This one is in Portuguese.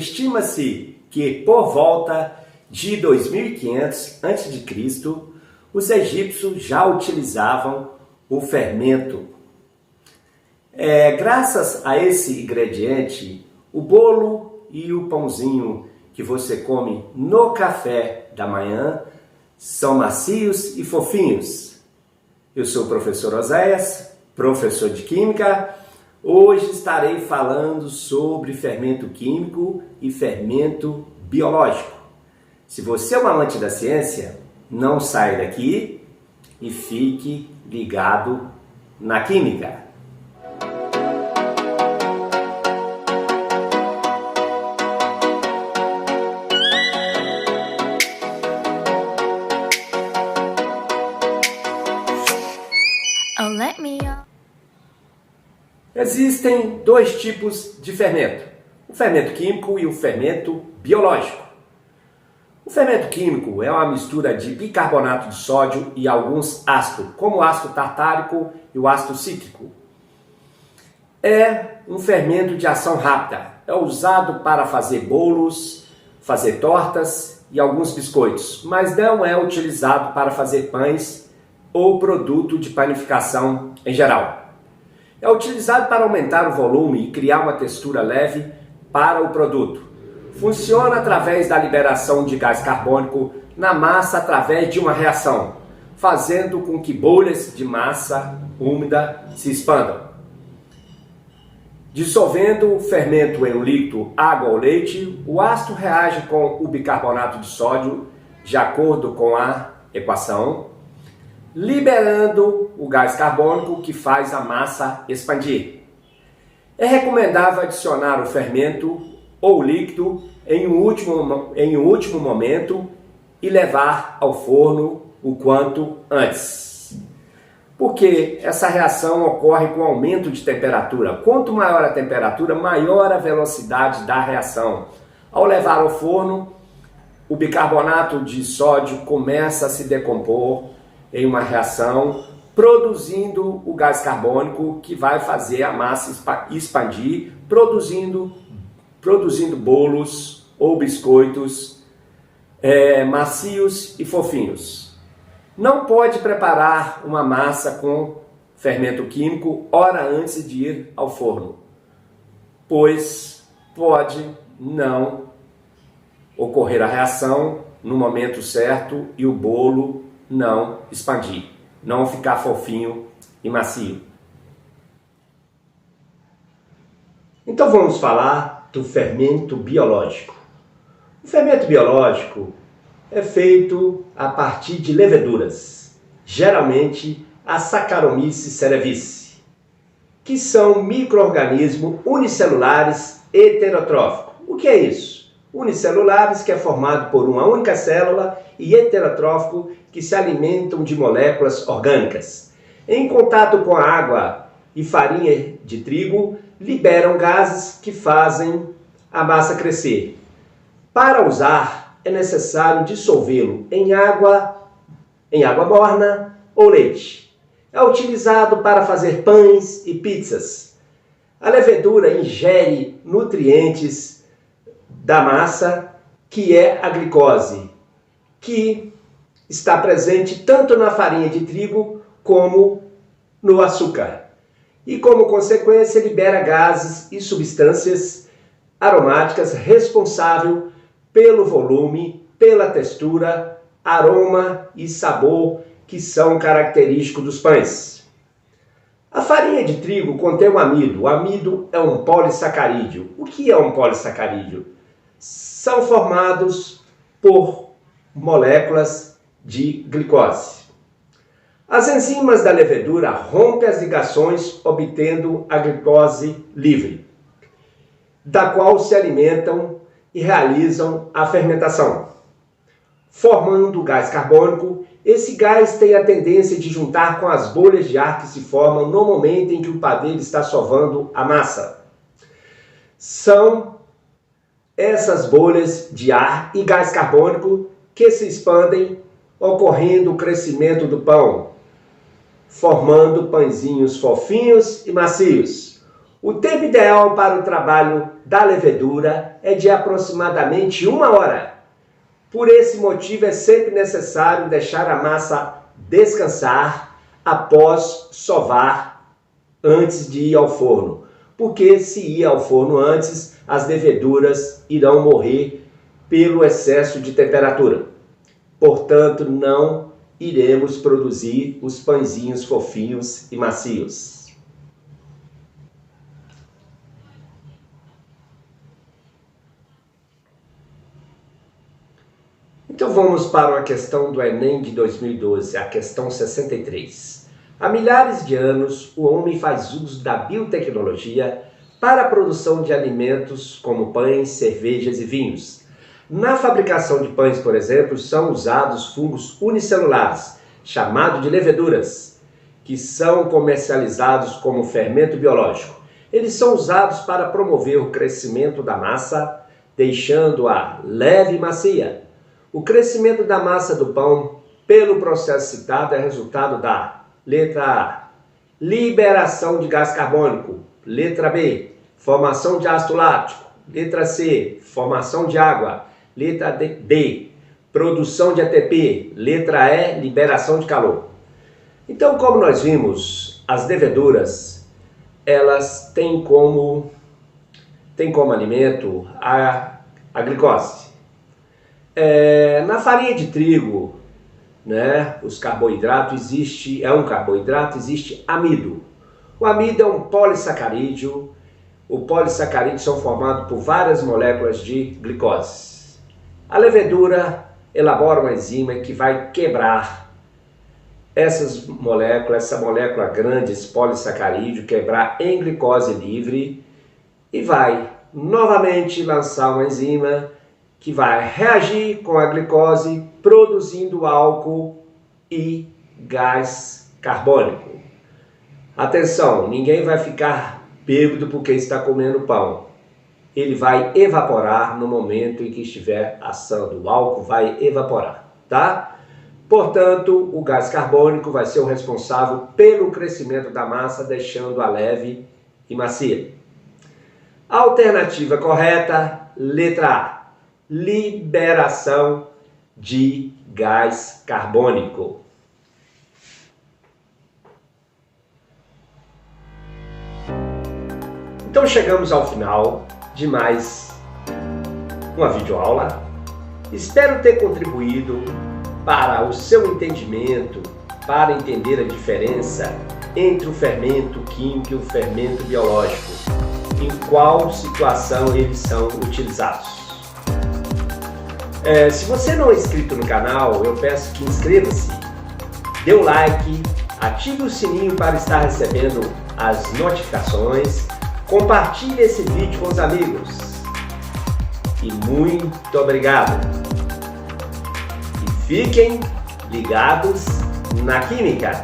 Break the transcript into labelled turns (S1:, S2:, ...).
S1: Estima-se que por volta de 2500 a.C., os egípcios já utilizavam o fermento. Graças a esse ingrediente, o bolo e o pãozinho que você come no café da manhã são macios e fofinhos. Eu sou o professor Oséias, professor de Química. Hoje estarei falando sobre fermento químico e fermento biológico. Se você é um amante da ciência, não saia daqui e fique ligado na Química. Existem dois tipos de fermento, o fermento químico e o fermento biológico. O fermento químico é uma mistura de bicarbonato de sódio e alguns ácidos, como o ácido tartárico e o ácido cítrico. É um fermento de ação rápida, é usado para fazer bolos, fazer tortas e alguns biscoitos, mas não é utilizado para fazer pães ou produto de panificação em geral. É utilizado para aumentar o volume e criar uma textura leve para o produto. Funciona através da liberação de gás carbônico na massa através de uma reação, fazendo com que bolhas de massa úmida se expandam. Dissolvendo o fermento em um líquido, água ou leite, o ácido reage com o bicarbonato de sódio de acordo com a equação, liberando o gás carbônico que faz a massa expandir. É recomendável adicionar o fermento ou líquido em um último momento e levar ao forno o quanto antes. Porque essa reação ocorre com aumento de temperatura. Quanto maior a temperatura, maior a velocidade da reação. Ao levar ao forno, o bicarbonato de sódio começa a se decompor em uma reação, produzindo o gás carbônico que vai fazer a massa expandir, produzindo bolos ou biscoitos macios e fofinhos. Não pode preparar uma massa com fermento químico hora antes de ir ao forno, pois pode não ocorrer a reação no momento certo e o bolo não expandir, não ficar fofinho e macio. Então vamos falar do fermento biológico. O fermento biológico é feito a partir de leveduras, geralmente a Saccharomyces cerevisiae, que são micro-organismos unicelulares heterotróficos. O que é isso? Unicelulares, que é formado por uma única célula, e heterotrófico, que se alimentam de moléculas orgânicas. Em contato com a água e farinha de trigo, liberam gases que fazem a massa crescer. Para usar, é necessário dissolvê-lo em água morna ou leite. É utilizado para fazer pães e pizzas. A levedura ingere nutrientes da massa, que é a glicose, que está presente tanto na farinha de trigo como no açúcar. E como consequência libera gases e substâncias aromáticas responsáveis pelo volume, pela textura, aroma e sabor que são característicos dos pães. A farinha de trigo contém o amido. O amido é um polissacarídeo. O que é um polissacarídeo? São formados por moléculas de glicose. As enzimas da levedura rompem as ligações, obtendo a glicose livre, da qual se alimentam e realizam a fermentação, formando gás carbônico. Esse gás tem a tendência de juntar com as bolhas de ar que se formam no momento em que o padeiro está sovando a massa. São essas bolhas de ar e gás carbônico que se expandem, ocorrendo o crescimento do pão, formando pãezinhos fofinhos e macios. O tempo ideal para o trabalho da levedura é de aproximadamente 1 hora. Por esse motivo é sempre necessário deixar a massa descansar após sovar antes de ir ao forno. Porque se ir ao forno antes, as leveduras irão morrer pelo excesso de temperatura. Portanto, não iremos produzir os pãezinhos fofinhos e macios. Então vamos para uma questão do Enem de 2012, a questão 63. Há milhares de anos, o homem faz uso da biotecnologia para a produção de alimentos como pães, cervejas e vinhos. Na fabricação de pães, por exemplo, são usados fungos unicelulares, chamados de leveduras, que são comercializados como fermento biológico. Eles são usados para promover o crescimento da massa, deixando-a leve e macia. O crescimento da massa do pão, pelo processo citado, é resultado da letra A, liberação de gás carbônico, letra B, formação de ácido lático, letra C, formação de água, letra D, produção de ATP, letra E, liberação de calor. Então, como nós vimos, as leveduras, elas têm como alimento a glicose. Na farinha de trigo, né, os carboidratos, existe amido. O amido é um polissacarídeo. O polissacarídeos são formados por várias moléculas de glicose. A levedura elabora uma enzima que vai quebrar essa molécula grande, esse polissacarídeo, quebrar em glicose livre e vai novamente lançar uma enzima que vai reagir com a glicose, produzindo álcool e gás carbônico. Atenção, ninguém vai ficar bêbado porque está comendo pão. Ele vai evaporar no momento em que estiver assando. O álcool vai evaporar, tá? Portanto, o gás carbônico vai ser o responsável pelo crescimento da massa, deixando-a leve e macia. A alternativa correta, letra A, liberação de gás carbônico. Então chegamos ao final de mais uma videoaula. Espero ter contribuído para o seu entendimento, para entender a diferença entre o fermento químico e o fermento biológico, em qual situação eles são utilizados. Se você não é inscrito no canal, eu peço que inscreva-se, dê o like, ative o sininho para estar recebendo as notificações, compartilhe esse vídeo com os amigos. E muito obrigado! E fiquem ligados na Química!